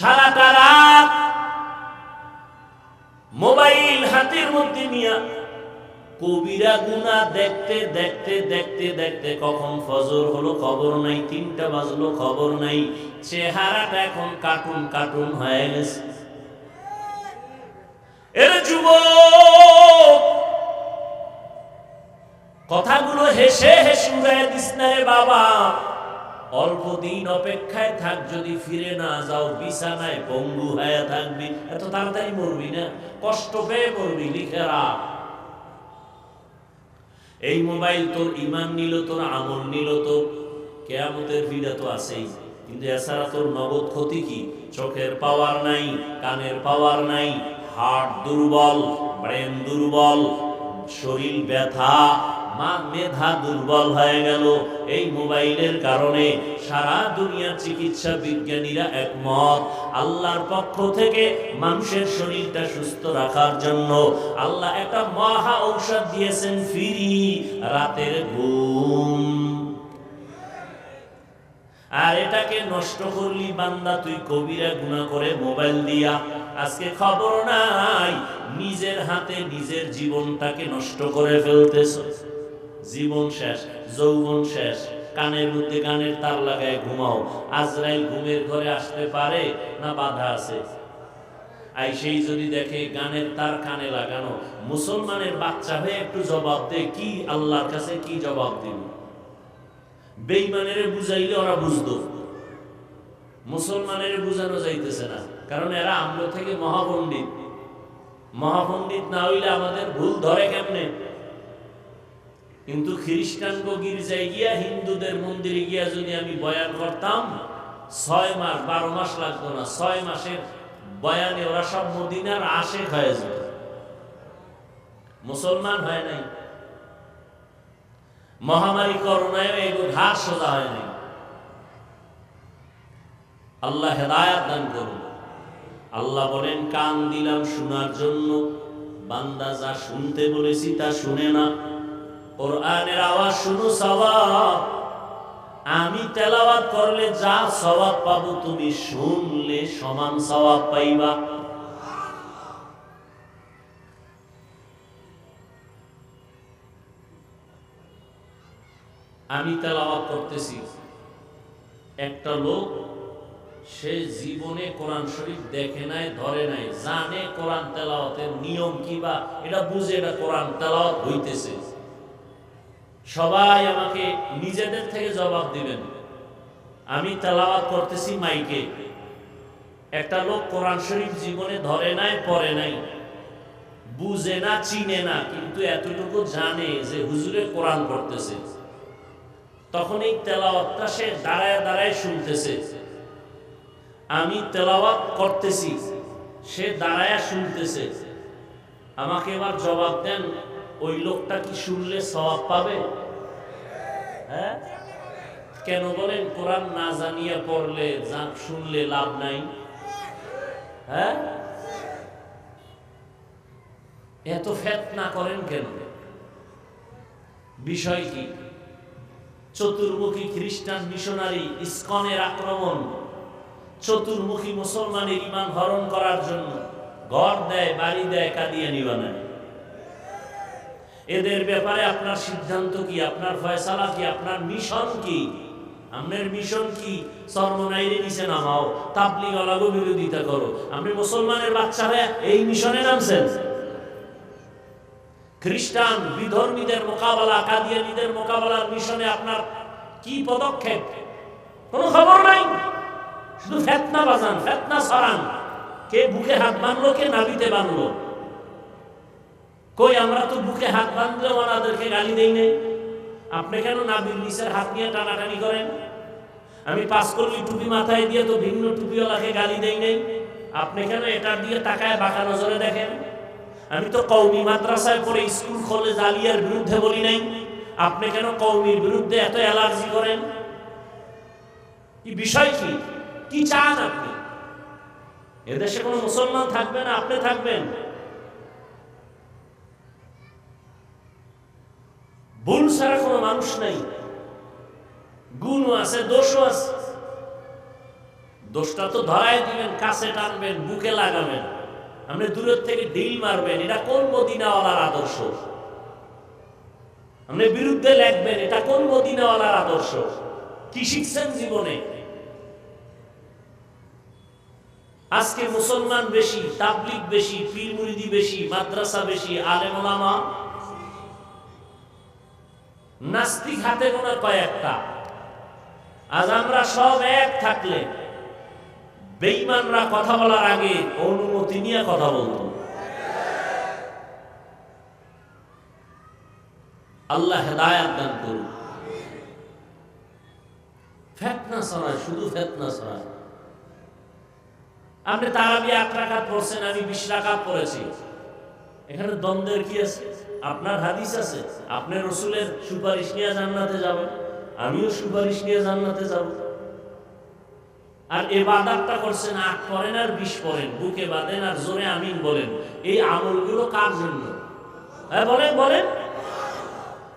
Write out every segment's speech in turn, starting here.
সারাটা রাত মোবাইল হাতের মধ্যে নিয়ে কবিরা গুনাহ দেখতে দেখতে দেখতে দেখতে কখন ফজর হলো খবর নাই, 3টা বাজলো খবর নাই, চেহারাটা এখন কার্টুন কার্টুন হয়ে গেছে। এর যুবক, কথাগুলো হেসে হেসে উড়ায় দিস না রে বাবা। অল্প দিন অপেক্ষায় থাক, যদি ফিরে না যাও বিছানায় পঙ্গু হয়ে থাকবি। এত তাড়াতাড়ি মরবি না, কষ্ট পেয়ে মরবি, লিখে রাখ। এই মোবাইল তোর ঈমান নিল, তোর আমল নিল, তো কিয়ামতের ভিড়া তো আছেই, কিন্তু এছাড়া তোর নগদ ক্ষতি কি? চোখের পাওয়ার নাই, কানের পাওয়ার নাই, হার্ট দুর্বল, ব্রেন দুর্বল, শরীর ব্যথা, মেধা দুর্বল হয়ে গেল এই মোবাইলের কারণে। সারা দুনিয়ার চিকিৎসা বিজ্ঞানীরা একমত, আল্লাহর পক্ষ থেকে মানুষের শরীরটা সুস্থ রাখার জন্য আল্লাহ একটা মহা ঔষধ দিয়েছেন, ফ্রি, রাতের ঘুম। আর এটাকে নষ্ট করলি বান্দা তুই কবিরা গুনাহ করে মোবাইল দিয়া। আজকে খবর নাই, নিজের হাতে নিজের জীবনটাকে নষ্ট করে ফেলতেছ। জীবন শেষ, যৌবন শেষ, কানের মধ্যে গানের তার লাগায় ঘুমাও। আজরাইল ঘুমের ঘরে আসতে পারে না বাধা আছে? আইসেই যদি দেখে গানের তার কানে লাগানো, মুসলমানের বাচ্চা হয়ে একটু জবাব দে, কি আল্লাহর কাছে কি জবাব দিবি? বেঈমানের বুঝাইলে ওরা বুঝতো, মুসলমানের বুঝানো যাইতেছে না, কারণ এরা আমরা থেকে মহাপণ্ডিত। মহাপণ্ডিত না হইলে আমাদের ভুল ধরে কেমনে? কিন্তু খ্রিস্টান গির্জায় গিয়া, হিন্দুদের মন্দিরে গিয়া যদি আমি বয়ান করতাম, 6 মাস 12 মাস লাগতো না, 6 মাসের বয়ানে ওরা সব মদিনার আশেক হয়ে যেত, মুসলমান হয় নাই। মহামারী করোনায় এগুলো ঘাস সোজা হয় নাই। আল্লাহ হেদায়াত দান করুন। আল্লাহ বলেন, কান দিলাম শোনার জন্য, বান্দা যা শুনতে বলেছি তা শুনে না। কোরআনের আওয়াজ শুনো, সওয়াব। আমি তেলাওয়াত করলে যা সওয়াব পাবো, তুমি শুনলে সমান সওয়াব পাইবা। আমি তেলাওয়াত করতেছি, একটা লোক, সে জীবনে কোরআন শরীফ দেখে নাই, ধরে নাই, জানে কোরআন তেলাওয়াতের নিয়ম কি, বা এটা বুঝে এটা কোরআন তেলাওয়াত হইতেছে। সবাই আমাকে নিজেদের থেকে জবাব দিবেন। আমি তেলাওয়াত করতেছি মাইকে, একটা লোক কোরআন শরীফ জীবনে ধরে নাই, পড়ে নাই, বুঝে না, চিনে না, কিন্তু এতটুকু জানে যে হুজুরে কোরআন পড়তেছে। তখন এই তেলাওয়াতটা সে দাঁড়ায় দাঁড়ায় শুনতেছে। আমি তেলাওয়াত করতেছি, সে দাঁড়ায় শুনতেছে। আমাকে এবার জবাব দেন, ওই লোকটা কি শুনলে সওয়াব পাবে? হ্যাঁ, কেন বলেন? কোরআন না জানিয়ে পড়লে, শুনলে লাভ নাই। হ্যাঁ, এত ফিতনা করেন কেন? বিষয় কি? চতুর্মুখী খ্রিস্টান মিশনারি ইসকনের আক্রমণ, চতুর্মুখী মুসলমানের ঈমান হরণ করার জন্য ঘর দেয়, বাড়ি দেয়, কাদিয়ানি বানায়। এদের ব্যাপারে আপনার সিদ্ধান্ত কি? আপনার ফয়সালা কি? আপনার মিশন কি? আপনার মিশন কি? সর্বনাইরে নিচে নামাও, তাবলীগ ওয়ালাগো বিরোধিতা করো। আপনি মুসলমানের বাচ্চা হয়ে এই মিশনে নামছেন? খ্রিস্টান বিধর্মীদের মোকাবেলা, কাদিয়ানীদের মোকাবেলার মিশনে আপনার কি পদক্ষেপ? কোনো খবর নাই, শুধু ফিতনা বাজান, ফিতনা ছড়ান। কে বুকে হাত বাঁধলো, কে নাভিতে বাঁধলো? কই, আমরা তো বুকে হাত বাঁধলে ওনাদেরকে গালি দেই নাই। আপনি কেন নাভির নিচের হাত নিয়ে টানাটানি করেন? আমি 5 কলি টুপি মাথায় দিয়ে তো ভিন্ন টুপিওয়ালাকে গালি দেই নাই। আপনি কেন এটা দিয়ে তাকায় বাঁকা নজরে দেখেন? আমি তো কওমি মাদ্রাসায় পড়ে স্কুল কলেজ আলিয়ার বিরুদ্ধে বলি নাই। আপনি কেন কওমির বিরুদ্ধে এত অ্যালার্জি করেন? কি বিষয় কি? কি চান আপনি? এদেশে কোনো মুসলমান থাকবে না, আপনি থাকবেন? ভুল ছাড়া কোনো মানুষ নাই, গুণও আছে, দোষও আছে। দোষটা তো ধরাই দিবেন, কাছে টানবেন, বুকে লাগাবেন, আপনি দূরের থেকে ঢিল মারবেন। এটা কোন মদিনাওয়ালার আদর্শ? আপনি বিরুদ্ধে লিখবেন, এটা কোন মদিনাওয়ালার আদর্শ? কি শিখছেন জীবনে? আজকে মুসলমান বেশি, তাবলিগ বেশি, পীর মুরিদি বেশি, মাদ্রাসা বেশি, আলেম ওলামা নাস্তিক হাতে গোনা কয়েকটা। আজ আমরা সব এক থাকলে বেঈমানরা কথা বলার আগে অনুমতি নিয়ে কথা বলতো। আল্লাহ হেদায়েত দান করুন। ফিতনা ছড়ায়, শুধু ফিতনা ছড়ায়। আপনি তারাবি 8 রাকাত পড়ছেন, আমি 20 রাকাত পড়েছি, এখানে দ্বন্দ্বের কি আছে? আপনার হাদিস আছে, আপনি রাসূলের সুপারিশ নিয়ে জান্নাতে যাবেন, আমিও সুপারিশ নিয়ে জান্নাতে যাব। আর ইবাদতটা করছেন, 8 পড়েন আর 20 পড়েন, বুকে বাঁধেন আর জোরে আমিন বলেন। এই আমলগুলো কার জন্য? হ্যাঁ বলেন বলেন।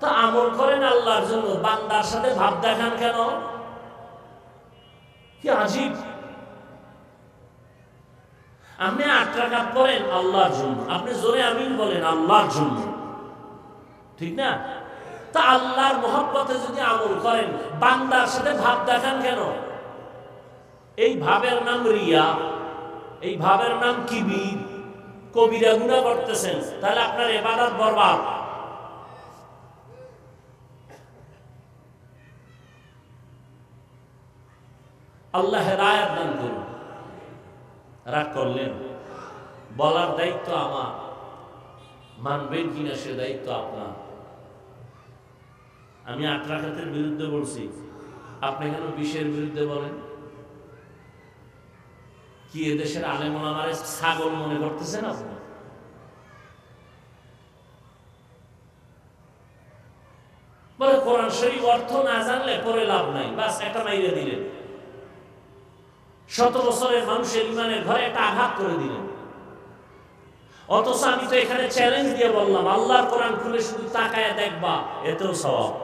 তো আমল করেন আল্লাহর জন্য, বান্দার সাথে ভাব দেখান কেন? কি আজীব! আপনি 8 রাকাত পড়েন আল্লাহর জন্য, আপনি জোরে আমিন বলেন আল্লাহর জন্য, ঠিক না? তা আল্লাহর মহব্বতে যদি আমল করেন, বান্দার সাথে ভাব দেখান কেন? এই ভাবের নাম রিয়া, এই ভাবের নাম কিবির। কবিরা গুনাহ করতেছেন, তাহলে আপনার ইবাদত বরবাদ। আল্লাহ হেদায়েত দান করুন। রাগ করলেন, বলার দায়িত্ব আমার, মানবেন কিনা সে দায়িত্ব আপনার। আমি 8 রাকাতের বিরুদ্ধে বলছি, আপনি কেন 20-এর বিরুদ্ধে বলেন? কি এদেশের আলেম ওলামারে ছাগল মনে করতেছেন আপনি? বলে কোরআন শরীফ অর্থ না জানলে পরে লাভ নাই, বাস একটা মাইরে দিলেন। 100 বছরের মানুষের ইমানের ঘরে একটা আঘাত করে দিলেন। অথচ আমি তো এখানে চ্যালেঞ্জ দিয়ে বললাম, আল্লাহর কোরআন খুলে শুধু তাকায় দেখবা, এতেও সওয়াব।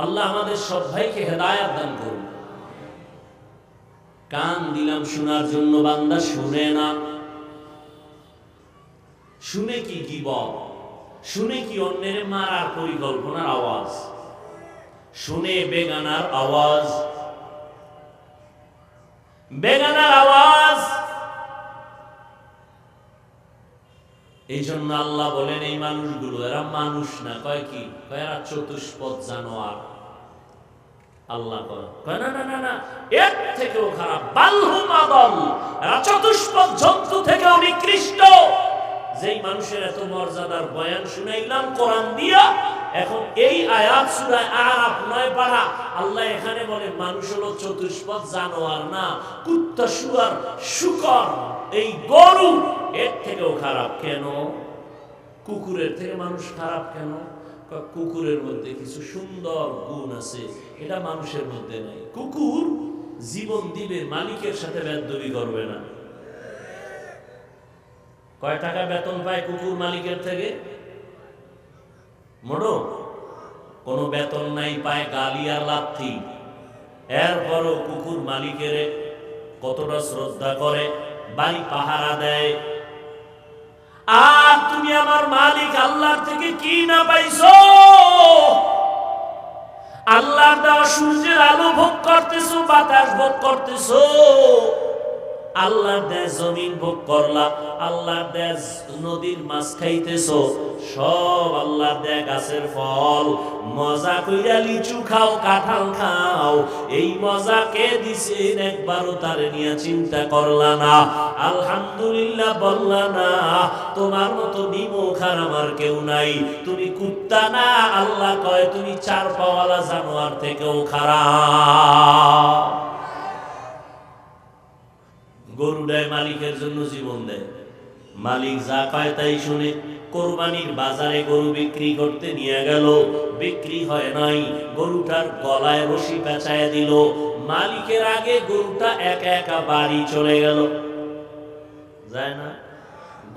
আল্লাহ আমাদের সব ভাইকে হেদায়েত দান করুন। কান দিলাম শোনার জন্য, বান্দা শুনে না। শুনে কি গীবত, শুনে কি অন্যের মারার পরিকল্পনার আওয়াজ, শুনে বেগানার আওয়াজ, বেগানার আওয়াজ। এই জন্য আল্লাহ বলেন এই মানুষগুলো, এরা মানুষ না, কয় কি? কয় এরা চতুষ্পদ জানোয়ার। আল্লাহ কয় না না না না, এর থেকেও খারাপ, বালহুম আদল, এরা চতুষ্পদ জন্তু থেকেও নিকৃষ্ট। যেই মানুষের এত মর্যাদার বয়ান শুনাইলাম কোরআন দিয়া, এখন এই আয়াত সূরা আরাফ 9 পারা, আল্লাহ এখানে বলে মানুষ হলো চতুষ্পদ জানোয়ার না, কুত্তা, শুয়ার, শূকর, এই গরু এর থেকেও খারাপ। কেন? কুকুরের থেকে মানুষ খারাপ কেন? কুকুরের মধ্যে কিছু সুন্দর গুণ আছে, এটা মানুষের মধ্যে নাই। কুকুর জীবন দিবে, মালিকের সাথে বেয়াদবি করবে না। কয় টাকা বেতন পায় কুকুর মালিকের থেকে? মোড়ো কোনো বেতন নাই, পায় গালি আর লাথি। এরপরও কুকুর মালিকের কতটা শ্রদ্ধা করে, বাড়ি পাহারা দেয়। আর তুমি আমার মালিক আল্লাহর থেকে কি না পাইছো? আল্লাহর দেওয়া সূর্যের আলো ভোগ করতেছো, বাতাস ভোগ করতেছো, আল্লাহর দেশ জমিন ভোগ করলা, আল্লাহর দেশ নদীর মাছ খাইতেছো, সব আল্লাহর দেয়া গাছের ফল। মজা কইরা লিচু খাও, কাঁঠাল খাও, এই মজা কে দিছেন একবারও তারে নিয়ে চিন্তা করলা না, আলহামদুলিল্লাহ বললা না। তোমার মতো নিমুখ আর আমার কেউ নাই। তুমি কুত্তা না, আল্লাহ কয় তুমি 4 পাওয়ালা জানোয়ার থেকেও খারাপ। গরু দেয় মালিকের জন্য, জীবন দেয়, মালিক যা কয় তাই শুনে। কোরবানির বাজারে গরু বিক্রি করতে নিয়ে গেল, বিক্রি হয় নাই, গরুটার গলায় রশি পেঁচায় দিল, মালিকের আগে গরুটা একা একা বাড়ি চলে গেল। যায় না?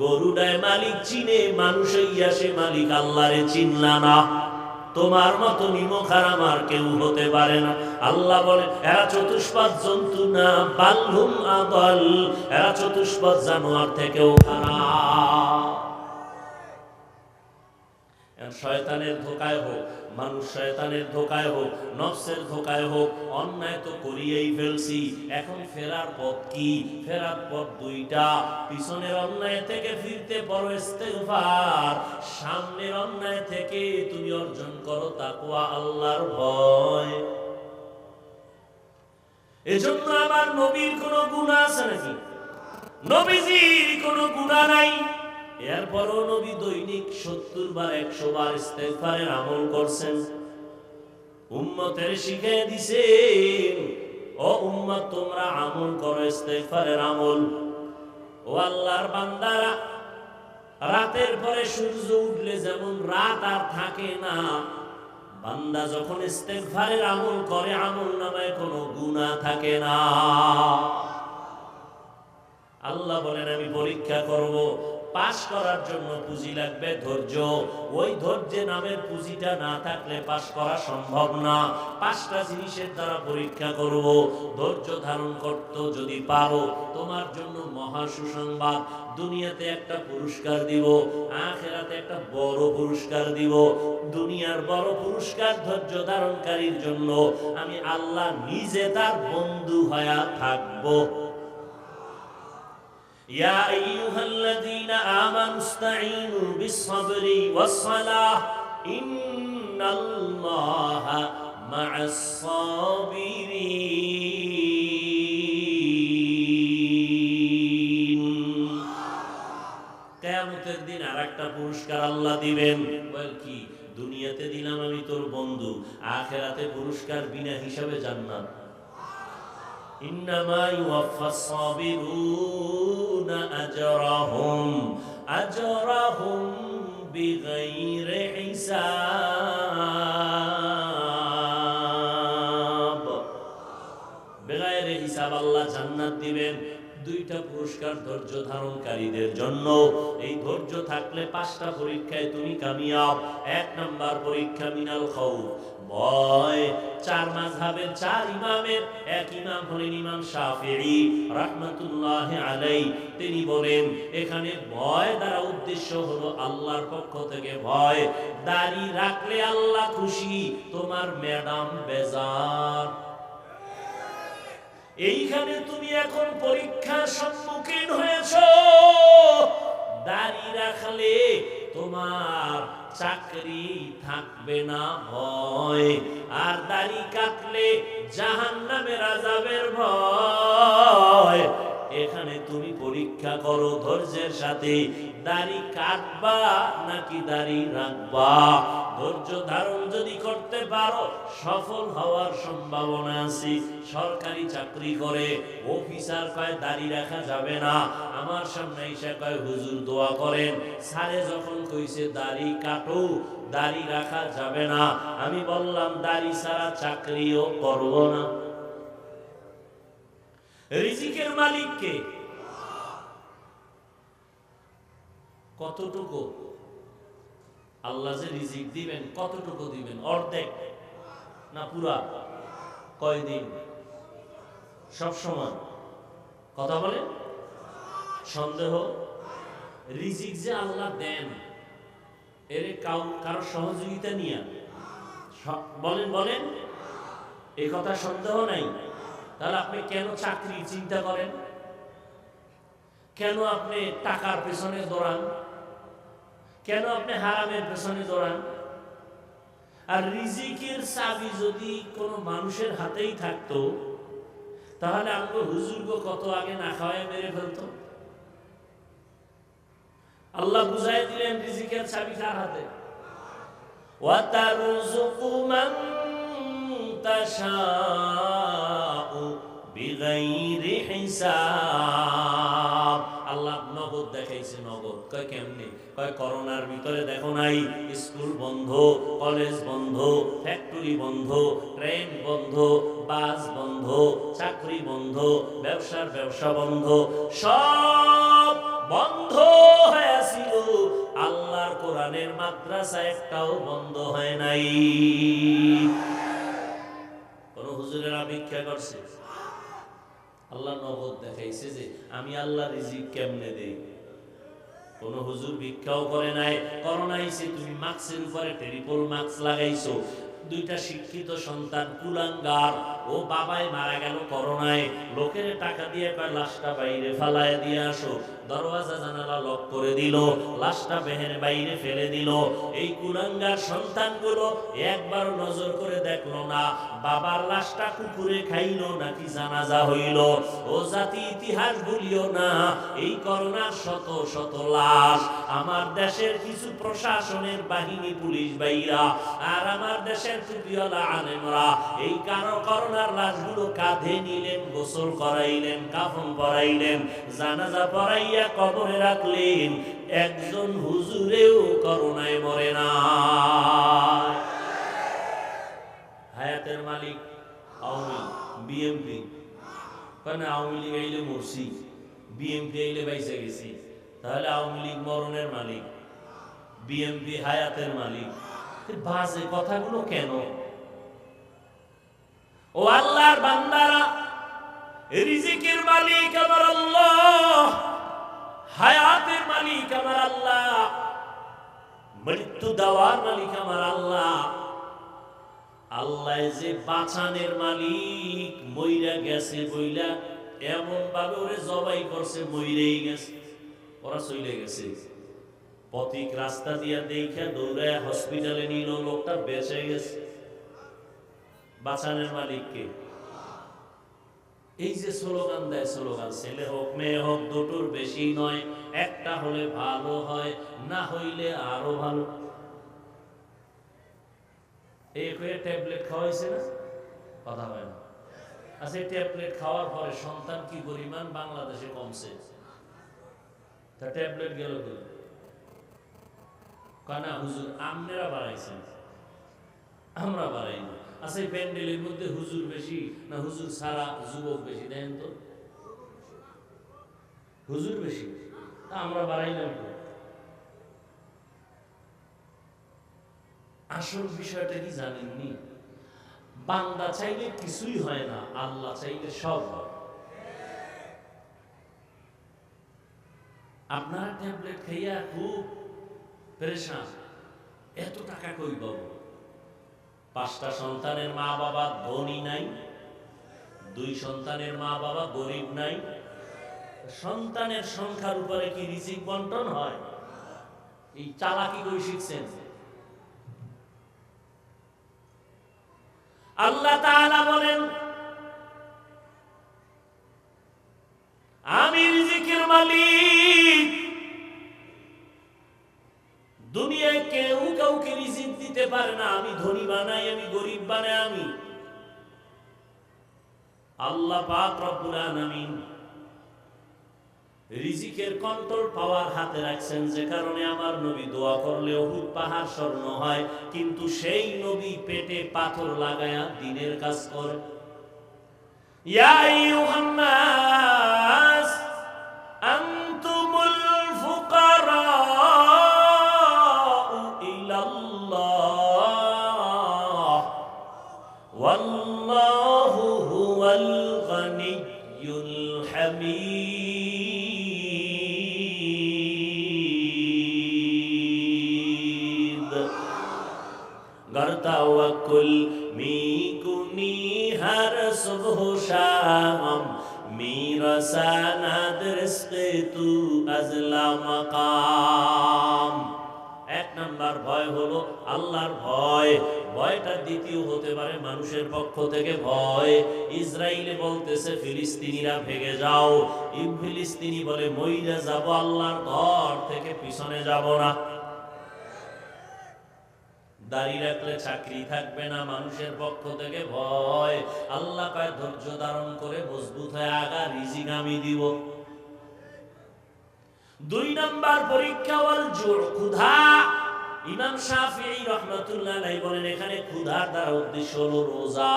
গরুটায় মালিক চিনে, মানুষ হইয়া সে মালিক আল্লাহরে চিনলা না। তোমার মতো নিমখার আমার কেউ হতে পারে না। আল্লাহ বলে এরা চতুষ্পাদ জন্তু না, বালহুম আদল, এরা চতুষ্পাদ জানোয়ার থেকেও খারাপ। শয়তানের ধোকায় হোক, মানুষ শয়তানের ধোকায় হোক, নফসের ধোকায় হোক, অন্যায় তো করিয়েই ফেলছি। এখন ফেরার পথ কি? ফেরার পথ দুইটা। পিছনের অন্যায় থেকে ফিরতে পারো ইস্তেগফার, সামনের অন্যায় থেকে তুমি অর্জন করো তাকওয়া, আল্লাহর ভয়। এজন্য আমার নবীর কোনো গুনাহ আছে নাকি? নবীজির কোনো গুনাহ নাই, এরপরও নবী দৈনিক 70 বার 100 বার ইস্তেগফারের আমল করছেন। উম্মতের শিখিয়ে দিছেন, ও উম্মত তোমরা আমল করো ইস্তেগফারের আমল। ও আল্লাহর বান্দারা, রাতের পরে সূর্য উঠলে যেমন রাত আর থাকে না, বান্দা যখন ইস্তেগফারের আমল করে আমলনামায় কোনো গুনাহ থাকে না। আল্লাহ বলেন আমি পরীক্ষা করব, পাস করার জন্য পুঁজি লাগবে ধৈর্য। ওই ধৈর্য নামের পুঁজিটা না থাকলে পাস করা সম্ভব না। 5টা জিনিসের দ্বারা পরীক্ষা করব। ধৈর্য ধারণ করতে যদি পারো, তোমার জন্য মহা সুসংবাদ, দুনিয়াতে একটা পুরস্কার দিব, আখিরাতে একটা বড় পুরস্কার দিব। দুনিয়ার বড় পুরস্কার ধৈর্য ধারণকারীর জন্য আমি আল্লাহ নিজে তার বন্ধু হয়ে থাকবো। يا أيها الذين آمنوا استعينوا بالصبر والصلاة إن الله مع الصابرين। কিয়ামতের দিন আরেকটা পুরস্কার আল্লাহ দিবেন। বল কি? দুনিয়াতে দিলাম আমি তোর বন্ধু, আখিরাতে পুরস্কার বিনা হিসাবে জান্নাত। إنما يوفى الصابرون أجرهم بغير حساب। بغير حساب আল্লাহ জান্নাত দিবেন। দুইটা পুরস্কার ধৈর্য ধারণকারীদের জন্য। এই ধৈর্য থাকলে 5টা পরীক্ষায় তুমি কামিয়াব। 1 নাম্বার পরীক্ষা মিনাল খাউফ, ভয়। 4 মাযহাবের 4 ইমামের এক ইমাম হলেন ইমাম শাফিঈ রাহমাতুল্লাহি আলাইহি। তিনি বলেন এখানে ভয় দ্বারা উদ্দেশ্য হলো আল্লাহর পক্ষ থেকে ভয়। দাড়ি রাখলে আল্লাহ খুশি, তোমার ম্যাডাম বেজার। এইখানে তুমি এখন পরীক্ষার সম্মুখীন হয়েছো। দাড়ি রাখলে তোমার চাকরি থাকবে না ভয়, আর দাড়ি কাটলে জাহান্নামের আযাবের ভয়। এখানে তুমি পরীক্ষা করো ধৈর্যের সাথে, দাড়ি কাটবা নাকি দাড়ি রাখবা। ধৈর্য ধারণ যদি করতে পারো সফল হওয়ার সম্ভাবনা আছে। সরকারি চাকরি করে অফিসার কয় দাড়ি রাখা যাবে না, আমার সামনে এসে কয় হুজুর দোয়া করেন। স্যারে যখন কইছে দাড়ি কাটো, দাড়ি রাখা যাবে না, আমি বললাম দাড়ি ছাড়া চাকরিও করব না। রিজিকের মালিক কে? কতটুকু আল্লাহ যে রিজিক দিবেন, কতটুকু দিবেন? অর্ধেক না পুরা? কয়দিন? সব সময়? কথা বলে সন্দেহ। রিজিক যে আল্লাহ দেন, এর কারো সহযোগিতা নিয়ে বলেন বলেন, এই কথা সন্দেহ নাই। তাহলে আপনি কেন চাকরি চিন্তা করেন? কেন আপনি টাকার পেছনে দৌড়ান? কেন আপনি হারামের পেছনে দৌড়ান? আর রিজিকের চাবি যদি কোনো মানুষের হাতেই থাকতো, তাহলে আমাকে হুজুরগো কত আগে না খাওয়ায় মেরে ফেলতো। আল্লাহ বুঝাই দিলেন রিজিকের চাবি কার হাতে। ওয়াতারযুকু মান তাশাউ বিগাইরি হিসাব। আল্লাহ নগদ দেখাইছে। নগদ কয় কেমনে? কয় করোনার ভিতরে দেখো নাই, স্কুল বন্ধ, কলেজ বন্ধ, ফ্যাক্টরি বন্ধ, ট্রেন বন্ধ, বাস বন্ধ, চাকরি বন্ধ, ব্যবসা বন্ধ, সব বন্ধ হয়েছিল, আল্লাহর কোরআনের মাদ্রাসা একটাও বন্ধ হয় নাই। কোন হুজুরেরা ভিক্ষা করছে? আল্লাহ নগদ দেখাইছে যে আমি আল্লাহ রিজিক কেমনে দেই। কোন হুজুর ভিক্ষাও করে নাই। করোনা আইছে, তুমি মাস্কের উপরে ট্রিপল মাস্ক লাগাইছো। দুইটা শিক্ষিত সন্তান কুলাঙ্গার, ও বাবাই মারা গেল করোনায়, লোকের টাকা দিয়ে কয় লাশটা বাইরে ফালায় দিয়ে আসো, দরওয়াজা জানালা লক করে দিল, লাশটা বেহের বাইরে ফেলে দিল। এই কুলাঙ্গার সন্তানগুলো একবার নজর করে দেখলো না বাবার লাশটা কুকুরে খাইলো নাকি জানাজা হইল। ও জাতি ইতিহাস ভুলিও না, এই করোনার শত শত লাশ আমার দেশের কিছু প্রশাসনের বাহিনী, পুলিশ ভাইরা আর আমার দেশের টুপিওয়ালা আলেমরা এই করোনার লাশগুলো কাঁধে নিলেন, গোসল করাইলেন, কাফন পরাইলেন, জানাজা পরাইয়া কবরে রাখলেন। একজন হুজুরেও করোনায় মরে না। হায়াতের মালিক আওয়ামী বিএমপি, কারণ আওয়ামী লীগ আইলে মরছি, বিএমপি আইলে বাইসে গেছি। তাহলে আওয়ামী লীগ মরণের মালিক, বিএমপি হায়াতের মালিক। বাজে কথাগুলো কেন? ও আল্লাহর বান্দারা, রিজিকের মালিক আমার আল্লাহ, হায়াতের মালিক আমার আল্লাহ, মৃত্যু দেওয়ার মালিক আমার আল্লাহ। আল্লাহ যে বাঁচানের মালিক, মইরা গেছে বইলা এমন ভাবে ওরে জবাই করছে, মইরেই গেছে, ওরা চলে গেছে। পথিক রাস্তা দিয়া দেখা দৌড়ায় হসপিটালে নিল, লোকটা বেঁচে গেছে। বাঁচানের মালিককে এই যে স্লোগান দেয়, স্লোগান ছেলে হোক মেয়ে হোক দুটোর বেশি নয়, একটা হলে ভালো হয়, না হইলে আরো ভালো। এই ট্যাবলেট খাওয়াইছে না, কথা হয় না। আচ্ছা, ট্যাবলেট খাওয়ার পরে সন্তান কি পরিমাণ বাংলাদেশে কমছে, তা ট্যাবলেট গেল কানা হুজুর আমনেরা বাড়াইছেন, আমরা বাড়াইনি। আচ্ছা, এই প্যান্ডেলের মধ্যে হুজুর বেশি না হুজুর সারা যুবক বেশি? দেখেন তো, হুজুর বেশি, তা আমরা বাড়াইলাম। আসল বিষয়টা কি জানেননি? বান্দা চাইলে কিছুই হয় না, আল্লাহ চাইলে সব হয়। আপনারা ট্যাবলেট খাইয়া খুব পেরেশান, এত টাকা কই পাবো? 5টা সন্তানের মা বাবা ধনী নাই, 2 সন্তানের মা বাবা গরিব নাই। সন্তানের সংখ্যার উপরে কি রিজিক বন্টন হয়? এই চালাকি কই শিখছেন? আল্লাহ তাআলা বলেন, আমি রিজিকের মালিক। দুনিয়ায় কেউ কাউকে রিজিক দিতে পারে না। আমি ধনী বানাই, আমি গরিব বানাই, আমি আল্লাহ পাক রব্বুল আলামিন রিজিকের কন্ট্রোল পাওয়ার হাতে রাখছেন, যে কারণে আমার নবী দোয়া করলে উহুদ পাহাড় স্বর্ণ হয়, কিন্তু সেই নবী পেটে পাথর লাগায়া দিনের কাজ করে। ইয়া আইয়ুহান নাস আনতুমুল ফুকারা ইলাল্লাহ ওয়াল্লাহু হুয়াল গনিয়্যুল হামিদ। गर तवक्कुल मी कुनी हर सुबह शाम, मेरा सनद रिज़्क़ तू अज़ला मकाम। 1 নাম্বার ভয় হলো আল্লাহর ভয়। ভয়টা দ্বিতীয় হতে পারে মানুষের পক্ষ থেকে ভয়। ইসরায়েলে বলতেছে ফিলিস্তিনিরা ভেগে যাও, ফিলিস্তিনি বলে মইরা যাব, আল্লাহর ঘর থেকে পিছনে যাব না। দাড়ি রাখলে চাকরি থাকবে না, মানুষের পক্ষ থেকে ভয়। আল্লাহ কয় ধৈর্য ধারণ করে মজবুত হয়ে আগা, রিজিক আমি দিব। 2 নাম্বার পরীক্ষা ওয়াল জুর, ক্ষুধা। ইমাম শাফিঈ রাহমাতুল্লাহ আলাইহি বলেন, এখানে ক্ষুধার দ্বারা উদ্দেশ্য হলো রোজা।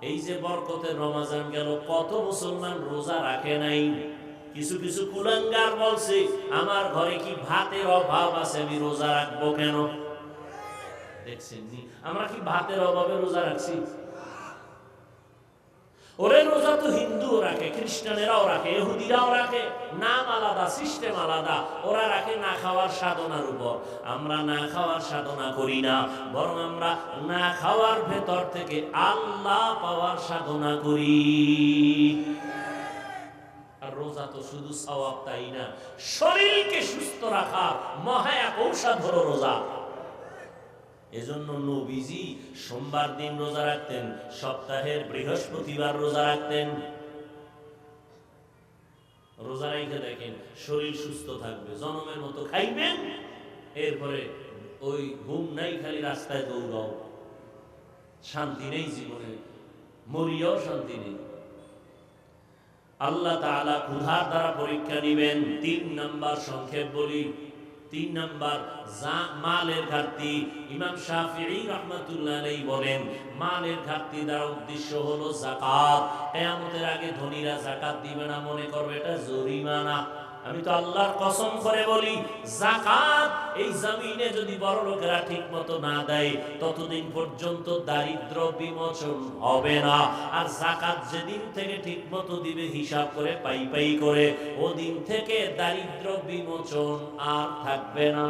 এই যে বরকতের রমজান গেল, কত মুসলমান রোজা রাখে নাই? কিছু কিছু কুলাঙ্গার বলছে আমার ঘরে কি ভাতের অভাব আছে, আমি রোজা রাখবো কেন? দেখছেন নি আমরা কি ভাতের অভাবে রোজা রাখছি? ওরে রোজা তো হিন্দুও রাখে, খ্রিস্টানেরাও রাখে, ইহুদিরাও রাখে, নাম আলাদা, সিস্টেম আলাদা। ওরা রাখে না খাওয়ার সাধনার উপর। আমরা না খাওয়ার সাধনা করি না, বরং আমরা না খাওয়ার ভেতর থেকে আল্লাহ পাওয়ার সাধনা করি। আর রোজা তো শুধু সওয়াব তাই না, শরীরকে সুস্থ রাখা মহা এক ঔষধ হলো রোজা। এজন্য নবীজি সোমবার দিন রোজা রাখতেন, সপ্তাহের বৃহস্পতিবার রোজা রাখতেন। রোজা রেখে দেখেন শরীর সুস্থ থাকবে, জনমের মতো খাইবেন, এরপরে ওই ঘুম নাই, খালি রাস্তায় দৌড়াও, শান্তি নেই জীবনে, মরিয়াও শান্তি নেই। আল্লাহ তাআলা ক্ষুধার দ্বারা পরীক্ষা নিবেন। 3 নাম্বার সংক্ষেপ বলি, 3 নাম্বার মালের ঘাটতি। ইমাম শাফিঈ রাহমাতুল্লাহ আলাইহি বলেন মালের ঘাটতি দ্বারা উদ্দেশ্য হলো যাকাত। কিয়ামতের আগে ধনীরা যাকাত দিবে না, মনে করবে এটা জরিমানা। আমি তো আল্লাহর কসম করে বলি, যাকাত এই জমিনে যদি বড় লোকেরা ঠিক মতো না দেয় ততদিন পর্যন্ত দারিদ্র বিমোচন হবে না। আর যাকাত যেদিন থেকে ঠিক মতো দিবে হিসাব করে, পাই পাই করে, ওদিন থেকে দারিদ্র বিমোচন আর থাকবে না।